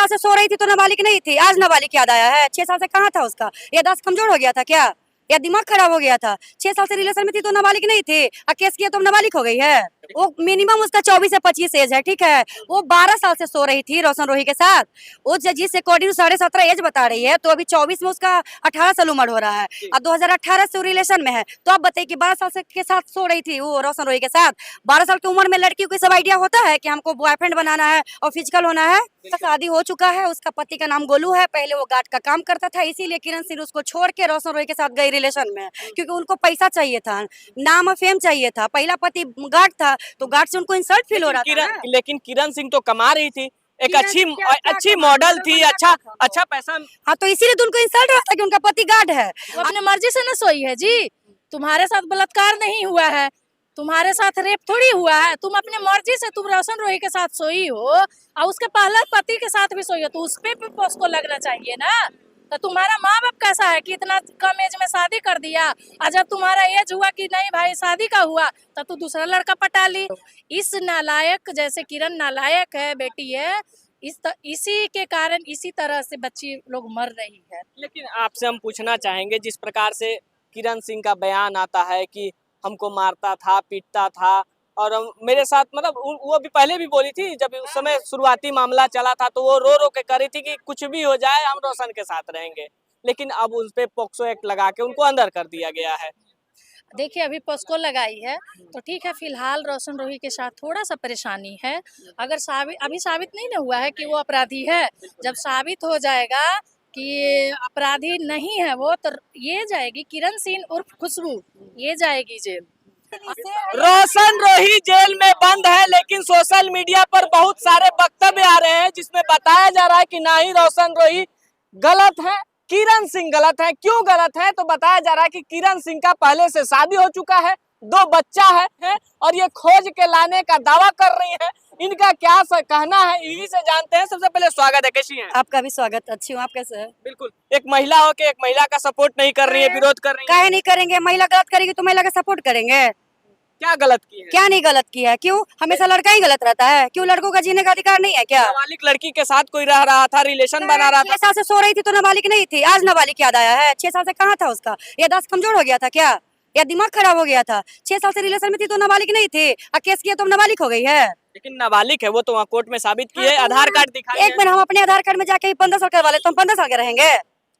साल से सो रही थी तो नाबालिग नहीं थी, आज नाबालिग याद आया है? 6 साल से कहाँ था उसका? याददाश्त कमजोर हो गया था क्या, या दिमाग खराब हो गया था? 6 साल से रिलेशन में थी तो नाबालिग नहीं थी, और केस किया तो नाबालिग हो गई है? वो मिनिमम उसका 24 से 25 एज है, ठीक है? वो 12 साल से सो रही थी रोशन रोही के साथ। वो जिस अकॉर्डिंग 17.5 एज बता रही है, तो अभी 24 में उसका 18 साल उम्र हो रहा है, और 2018 से रिलेशन में है। तो आप बताइए कि 12 साल से के साथ सो रही थी वो रोशन रोही के साथ। 12 साल की उम्र में लड़की को सब आइडिया होता है कि हमको बॉयफ्रेंड बनाना है और फिजिकल होना है। उसका शादी हो चुका है, उसका पति का नाम गोलू है, पहले वो गार्ड का काम करता था, इसीलिए किरण सिंह उसको छोड़ के रोशन रोही के साथ गई रिलेशन में, क्योंकि उनको पैसा चाहिए था, नाम और फेम चाहिए था। पहला पति गार्ड था, तो गार्ड से उनको इंसल्ट फील हो रहा था ना। लेकिन किरण सिंह तो कमा रही थी, एक किरण अच्छी सिंह क्या अच्छी कमा मॉडल रही थी, है? अच्छा पैसा। हाँ, तो इसीलिए तो उनको इंसल्ट हो रहा था कि उनका पति गार्ड है। वो अपने मर्जी से न सोई है जी, तुम्हारे साथ बलात्कार नहीं हुआ है, तुम्हारे साथ रेप थोड़ी हुआ है, तुम अपने मर्जी से तुम रोशन रोही के साथ सोई हो और उसके पहले पति के साथ भी सोई हो, तो उस पे भी उसको लगना चाहिए ना। तो तुम्हारा माँ बाप कैसा है कि इतना कम एज में शादी कर दिया, और जब तुम्हारा एज हुआ कि नहीं भाई शादी का हुआ, तब तो दूसरा लड़का पटा ली। इस नालायक, जैसे किरण नालायक है, बेटी है, इसी के कारण इसी तरह से बच्ची लोग मर रही है। लेकिन आपसे हम पूछना चाहेंगे, जिस प्रकार से किरण सिंह का बयान आता है कि हमको मारता था, पीटता था, और मेरे साथ मतलब वो भी पहले भी बोली थी, जब उस समय शुरुआती मामला चला था तो वो रो रो के कह रही थी कि कुछ भी हो जाए हम रोशन के साथ रहेंगे, लेकिन अब उस पे पॉक्सो एक्ट लगा के उनको अंदर कर दिया गया है। देखिए अभी पॉस्को लगाई है तो ठीक है, फिलहाल रोशन रोही के साथ थोड़ा सा परेशानी है। अगर अभी साबित नहीं ना हुआ है कि वो अपराधी है, जब साबित हो जाएगा कि अपराधी नहीं है वो, तो ये जाएगी किरण सिंह उर्फ खुशबू, ये जाएगी जेल। रोशन रोही जेल में बंद है, लेकिन सोशल मीडिया पर बहुत सारे वक्तव्य आ रहे हैं जिसमें बताया जा रहा है कि ना ही रोशन रोही गलत है, किरण सिंह गलत है। क्यों गलत है? तो बताया जा रहा है कि किरण सिंह का पहले से शादी हो चुका है, 2 बच्चा है, और ये खोज के लाने का दावा कर रही है। इनका क्या कहना है, यही से जानते हैं। सबसे पहले स्वागत है, कैसी हैं? आपका भी स्वागत, अच्छी हूँ, आप कैसे हैं? बिल्कुल, एक महिला हो के एक महिला का सपोर्ट नहीं कर रही है, विरोध कर रही है। काहे नहीं करेंगे? महिला गलत करेगी तो महिला का सपोर्ट करेंगे। क्या गलत की है? क्या नहीं गलत किया है? क्यों हमेशा लड़का ही गलत रहता है? क्यों लड़कों का जीने का अधिकार नहीं है क्या? नाबालिग लड़की के साथ कोई रह रहा था, रिलेशन बना रहा था। 6 साल से सो रही थी तो नाबालिग नहीं थी, आज नाबालिग याद आया है? 6 साल से कहाँ था उसका? याददाश्त कमजोर हो गया था क्या, या दिमाग खराब हो गया था? 6 साल से रिलेशन में थी तो नाबालिग नहीं थी, और केस किया तो नाबालिग हो गई है? लेकिन नाबालिग है वो, तो वहाँ कोर्ट में साबित की है, हाँ, आधार कार्ड दिखाई एक बार हम अपने आधार कार्ड में जाके ही 15 साल करवा ले तो हम 15 साल के रहेंगे?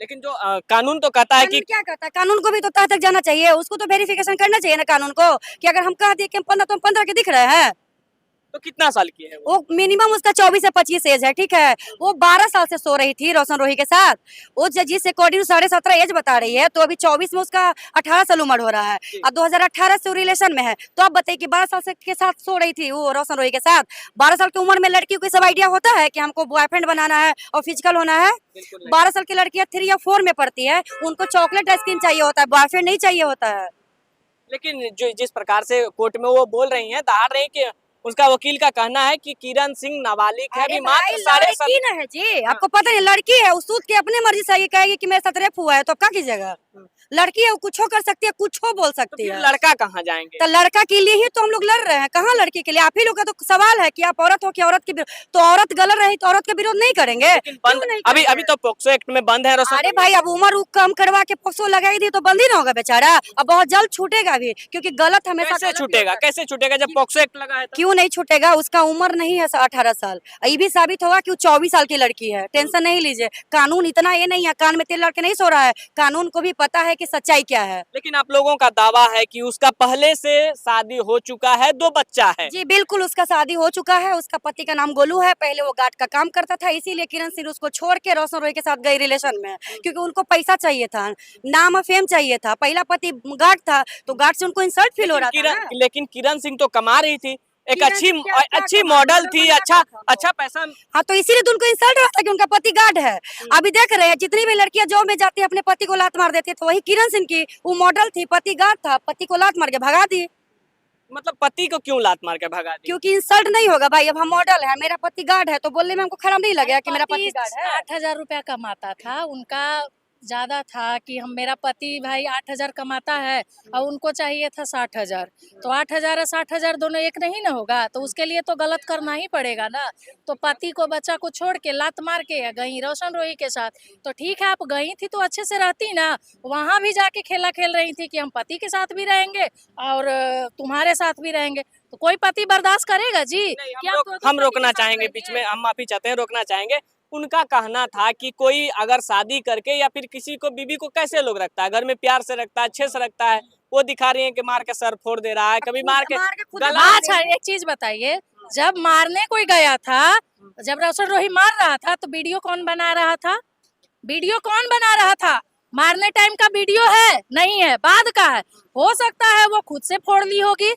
लेकिन जो कानून तो कहता है कि कानून क्या कहता है? कानून को भी तो तह तक जाना चाहिए, उसको तो वेरिफिकेशन करना चाहिए ना कानून को, कि अगर हम कह दिए कि हम 15 तो हम 15 के दिख रहे हैं। तो कितना साल की है वो? वो मिनिमम उसका 24 से 25 एज है, ठीक है? वो 12 साल से सो रही थी रोशन रोही के साथ। वो जिस अकॉर्डिंग 17.5 एज बता रही है, तो अभी 24 में उसका 18 साल उम्र हो रहा है, और 2018 से रिलेशन में है। तो आप बताइए कि 12 साल से के साथ सो रही थी वो रोशन रोही के साथ। 12 साल की उम्र में लड़की को सब आइडिया होता है कि हमको बॉयफ्रेंड बनाना है और फिजिकल होना है। 12 साल की लड़कियां 3 या 4 में पढ़ती है, उनको चॉकलेट आइसक्रीम चाहिए होता है, बॉयफ्रेंड नहीं चाहिए होता है। लेकिन जो जिस प्रकार से कोर्ट में वो बोल रही हैं, दहाड़ रही कि उसका वकील का कहना है कि किरण सिंह नाबालिग है, अभी मात्र लड़की न है जी, आपको पता नहीं, लड़की है, उस सूद के अपने मर्जी से ये कहेगी कि मेरे साथ रेप हुआ है, तो क्या कीजिएगा? लड़की है, वो कुछ कर सकती है, कुछ बोल सकती है। लड़का कहाँ जाएंगे? तो लड़का के लिए ही तो हम लोग लड़ रहे हैं, कहाँ लड़की के लिए? आप ही लोग का तो सवाल है कि आप औरत हो कि औरत के विरोध, तो औरत गलत रही तो औरत का विरोध नहीं करेंगे? बंद अभी तो पॉक्सो एक्ट में बंद है रोशन। अरे भाई, अब उम्र कम करवा के पॉक्सो लगाई दी तो बंद ही ना होगा बेचारा, अब बहुत जल्द छूटेगा भी, क्योंकि गलत हमेशा कैसे छूटेगा? कैसे छूटेगा जब पॉक्सो एक्ट लगा है? क्यों नहीं छूटेगा? उसका उम्र नहीं है 18 साल, ये भी साबित होगा कि वो 24 साल की लड़की है। टेंशन नहीं लीजिए, कानून इतना ये नहीं है, कान में तेल लड़के नहीं सो रहा है, कानून को भी पता है कि सच्चाई क्या है। लेकिन आप लोगों का दावा है कि उसका पहले से शादी हो चुका है, 2 बच्चा है। जी बिल्कुल, उसका शादी हो चुका है, उसका पति का नाम गोलू है, पहले वो गार्ड का काम करता था, इसीलिए किरण सिंह उसको छोड़ के रोशन रोही के साथ गई रिलेशन में, क्योंकि उनको पैसा चाहिए था, नाम और फेम चाहिए था। पहला पति गार्ड था, तो गार्ड से उनको इंसल्ट फील हो रहा था ना। लेकिन किरण सिंह तो कमा रही थी, एक अच्छी मॉडल थी, अच्छा पैसा। हाँ, तो इसीलिए तो उनको इंसल्ट हो रहा था कि उनका पति गार्ड है। अभी देख रहे हैं जितनी भी लड़कियां जॉब में जाती है अपने पति को लात मार देती है, तो वही किरण सिंह की वो मॉडल थी, पति गार्ड था, पति को लात मार के भगा दी। मतलब पति को क्यों लात मार के भगा दी? क्योंकि इंसल्ट नहीं होगा भाई, अब हम मॉडल है, मेरा पति गार्ड है, तो बोलने में हमको खराब नहीं लगेगा कि मेरा पति गार्ड है। 8,000 रुपया कमाता था, उनका ज्यादा था कि हम मेरा पति भाई 8,000 कमाता है और उनको चाहिए था 60,000, तो 8,000 और 60,000 दोनों एक नहीं ना होगा, तो उसके लिए तो गलत करना ही पड़ेगा ना। तो पति को बच्चा को छोड़ के लात मार के गई रोशन रोही के साथ, तो ठीक है आप गई थी तो अच्छे से रहती ना, वहां भी जाके खेला खेल रही थी कि हम पति के साथ भी रहेंगे और तुम्हारे साथ भी रहेंगे, तो कोई पति बर्दाश्त करेगा जी? क्या हम रोकना चाहेंगे बीच में, हम माफी चाहते हैं, रोकना चाहेंगे। उनका कहना था कि कोई अगर शादी करके या फिर किसी को बीवी को कैसे लोग रखता है, घर में प्यार से रखता है, अच्छे से रखता है, वो दिखा रही है कि मार के सर फोड़ दे रहा है, कभी मार के गला। अच्छा एक चीज बताइए, जब मारने कोई गया था, जब रोशन रोही मार रहा था तो वीडियो कौन बना रहा था? वीडियो कौन बना रहा था? मारने टाइम का वीडियो है नहीं है, बाद का है। हो सकता है वो खुद से फोड़ ली होगी।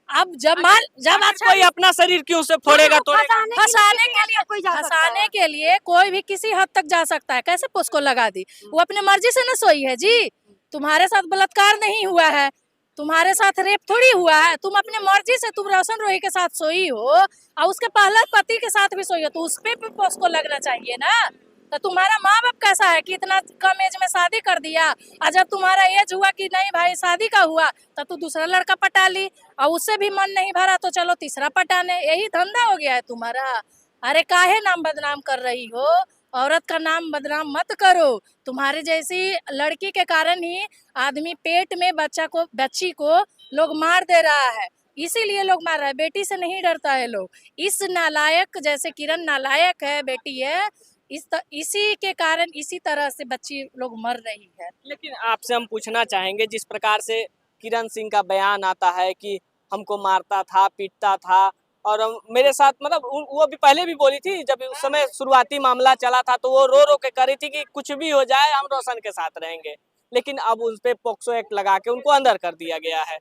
अब जब अच्छा कोई अपना शरीर क्यों से फोड़ेगा तोड़ेगा? फंसाने के लिए कोई भी किसी हद तक जा सकता है। कैसे उसको लगा दी? वो अपने मर्जी से न सोई है जी। तुम्हारे साथ बलात्कार नहीं हुआ है, तुम्हारे साथ रेप थोड़ी हुआ है, तुम अपने मर्जी से तुम रोशन रोही के साथ सोई हो और उसके पहले पति के साथ भी सोई हो, तो उस पे भी उसको लगना चाहिए ना। तो तुम्हारा माँ बाप कैसा है कि इतना कम एज में शादी कर दिया, और जब तुम्हारा एज हुआ कि नहीं भाई शादी का हुआ तब तो दूसरा लड़का पटा ली और उससे भी मन नहीं भरा तो चलो तीसरा पटाने, यही धंधा हो गया है तुम्हारा। अरे काहे नाम बदनाम कर रही हो? औरत का नाम बदनाम मत करो। तुम्हारे जैसी लड़की के कारण ही आदमी पेट में बच्ची को लोग मार दे रहा है, इसीलिए लोग मार रहा है। बेटी से नहीं डरता है लोग। इस नालायक जैसे किरण नालायक है, बेटी है, इसी के कारण इसी तरह से बच्ची लोग मर रही है। लेकिन आपसे हम पूछना चाहेंगे, जिस प्रकार से किरण सिंह का बयान आता है कि हमको मारता था, पीटता था, और मेरे साथ मतलब वो अभी पहले भी बोली थी, जब उस समय शुरुआती मामला चला था तो वो रो रो के करी थी कि कुछ भी हो जाए हम रोशन के साथ रहेंगे, लेकिन अब उस पे पॉक्सो एक्ट लगा के उनको अंदर कर दिया गया है।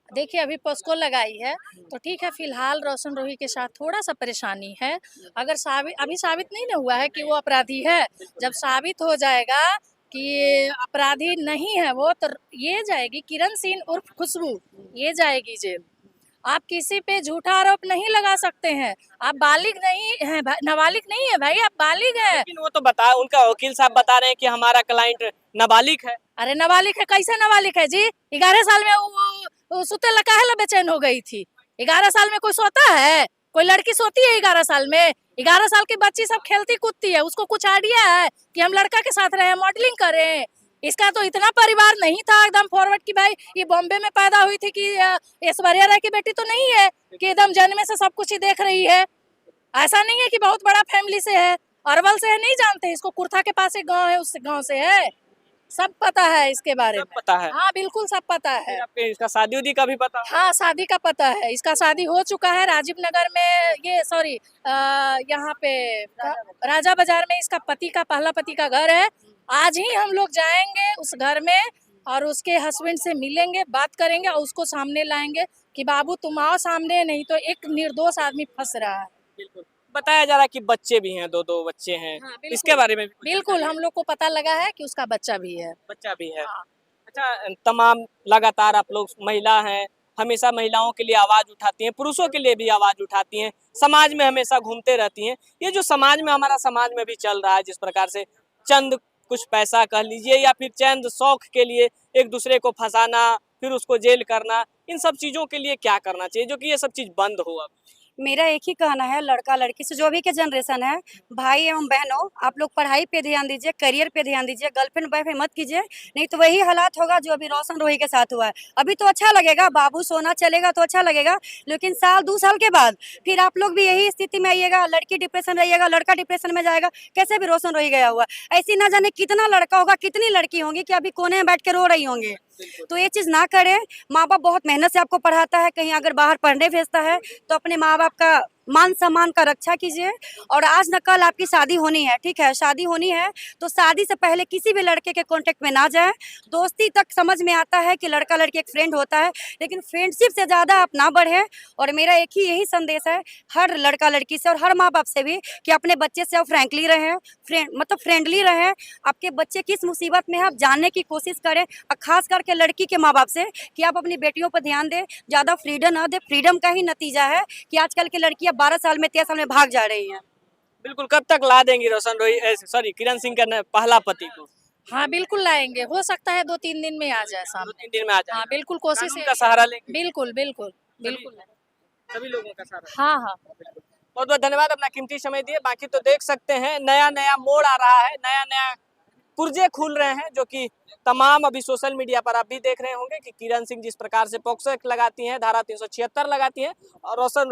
देखिए अभी पॉस्को लगाई है तो ठीक है, फिलहाल रोशन रोही के साथ थोड़ा सा परेशानी है। अगर अभी साबित नहीं ना हुआ है कि वो अपराधी है, जब साबित हो जाएगा कि अपराधी नहीं है वो, तो ये जाएगी किरण सिंह उर्फ खुशबू, ये जाएगी जेल। आप किसी पे झूठा आरोप नहीं लगा सकते हैं। आप बालिग नहीं है, नाबालिग नहीं है भाई, आप बालिग है। लेकिन वो तो बता, उनका वकील साहब बता रहे हैं कि हमारा क्लाइंट नाबालिग है। अरे नाबालिग है, कैसे नाबालिग है जी? 11 साल में वो सुते लगा है, बेचैन हो गई थी। 11 साल में कोई सोता है? कोई लड़की सोती है 11 साल में? 11 साल की बच्ची सब खेलती कूदती है, उसको कुछ आइडिया है कि हम लड़का के साथ रहे, मॉडलिंग करें? इसका तो इतना परिवार नहीं था एकदम फॉरवर्ड की भाई ये बॉम्बे में पैदा हुई थी कि ऐश्वर्या राय की बेटी तो नहीं है कि एकदम जन्म से सब कुछ ही देख रही है। ऐसा नहीं है कि बहुत बड़ा फैमिली से है, अरवल से है, नहीं जानते इसको? कुर्था के पास एक गांव है, उस गांव से है। सब पता है इसके बारे में। पता है? हाँ बिल्कुल सब पता है। इसका शादी उदी का भी पता? हाँ शादी का पता है, इसका शादी हो चुका है राजीव नगर में, ये सॉरी यहाँ पे राजा बाजार में इसका पति का, पहला पति का घर है। आज ही हम लोग जाएंगे उस घर में और उसके हस्बैंड से मिलेंगे, बात करेंगे और उसको सामने लाएंगे कि बाबू तुम आओ सामने, नहीं तो एक निर्दोष आदमी फंस रहा है। बिल्कुल बताया जा रहा है कि बच्चे भी हैं, दो बच्चे हैं। हाँ, इसके बारे में बिल्कुल हम लोग को पता लगा है कि उसका बच्चा भी है। बच्चा भी है। हाँ। अच्छा, तमाम लगातार आप लोग महिला हैं, हमेशा महिलाओं के लिए आवाज उठाती हैं, पुरुषों के लिए भी आवाज उठाती हैं, समाज में हमेशा घूमते रहती हैं। ये जो समाज में, हमारा समाज में भी चल रहा है, जिस प्रकार से चंद कुछ पैसा कह लीजिए या फिर चंद शौक के लिए एक दूसरे को फंसाना, फिर उसको जेल करना, इन सब चीजों के लिए क्या करना चाहिए जो कि ये सब चीज बंद हो? अब मेरा एक ही कहना है, लड़का लड़की से जो भी के जनरेशन है, भाई एवं बहनों, आप लोग पढ़ाई पे ध्यान दीजिए, करियर पे ध्यान दीजिए, गर्लफ्रेंड बॉयफ्रेंड मत कीजिए, नहीं तो वही हालात होगा जो अभी रोशन रोही के साथ हुआ है। अभी तो अच्छा लगेगा, बाबू सोना चलेगा तो अच्छा लगेगा, लेकिन साल 2 साल के बाद फिर आप लोग भी यही स्थिति में आइएगा, लड़की डिप्रेशन रहिएगा, लड़का डिप्रेशन में जाएगा। कैसे भी रोशन रोही गया हुआ, ऐसी ना जाने कितना लड़का होगा, कितनी लड़की होंगी कि अभी कोने में बैठ के रो रही होंगी। तो ये चीज ना करें। माँ बाप बहुत मेहनत से आपको पढ़ाता है, कहीं अगर बाहर पढ़ने भेजता है तो अपने माँ बाप का मान सम्मान का रक्षा कीजिए। और आज न कल आपकी शादी होनी है, ठीक है, शादी होनी है तो शादी से पहले किसी भी लड़के के कांटेक्ट में ना जाए। दोस्ती तक समझ में आता है कि लड़का लड़की एक फ्रेंड होता है, लेकिन फ्रेंडशिप से ज़्यादा आप ना बढ़े। और मेरा एक ही यही संदेश है हर लड़का लड़की से और हर माँ बाप से भी कि अपने बच्चे से आप फ्रैंकली रहें, फ्रेंडली रहें। आपके बच्चे किस मुसीबत में है आप जानने की कोशिश करें, और खास करके लड़की के माँ बाप से कि आप अपनी बेटियों पर ध्यान दें, ज़्यादा फ्रीडम ना दें। फ्रीडम का ही नतीजा है कि आजकल की लड़कियां 12 साल में 13 साल में भाग जा रही हैं। बिल्कुल, कब तक ला देंगी रोशन रोही, सॉरी किरण सिंह का पहला पति को? हाँ बिल्कुल लाएंगे, हो सकता है 2-3 दिन में आ जाए 2-3 सामने। दिन में आ जाए। हाँ बिल्कुल कोशिश कानून है। का सहारा लेंगे। बिल्कुल बिल्कुल बिल्कुल। सभी लोगों का सहारा। हाँ हाँ। बहुत बहुत धन्यवाद अपना कीमती समय दिए। बाकी तो देख सकते हैं नया नया मोड़ आ रहा है, नया नया पुर्जे खुल रहे हैं, जो कि तमाम अभी सोशल मीडिया पर आप भी देख रहे होंगे कि किरण सिंह जिस प्रकार से पॉक्सो एक्ट लगाती हैं, धारा 376 लगाती हैं और रोशन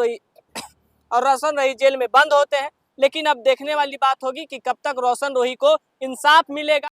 रोही जेल में बंद होते हैं। लेकिन अब देखने वाली बात होगी कि कब तक रोशन रोही को इंसाफ मिलेगा।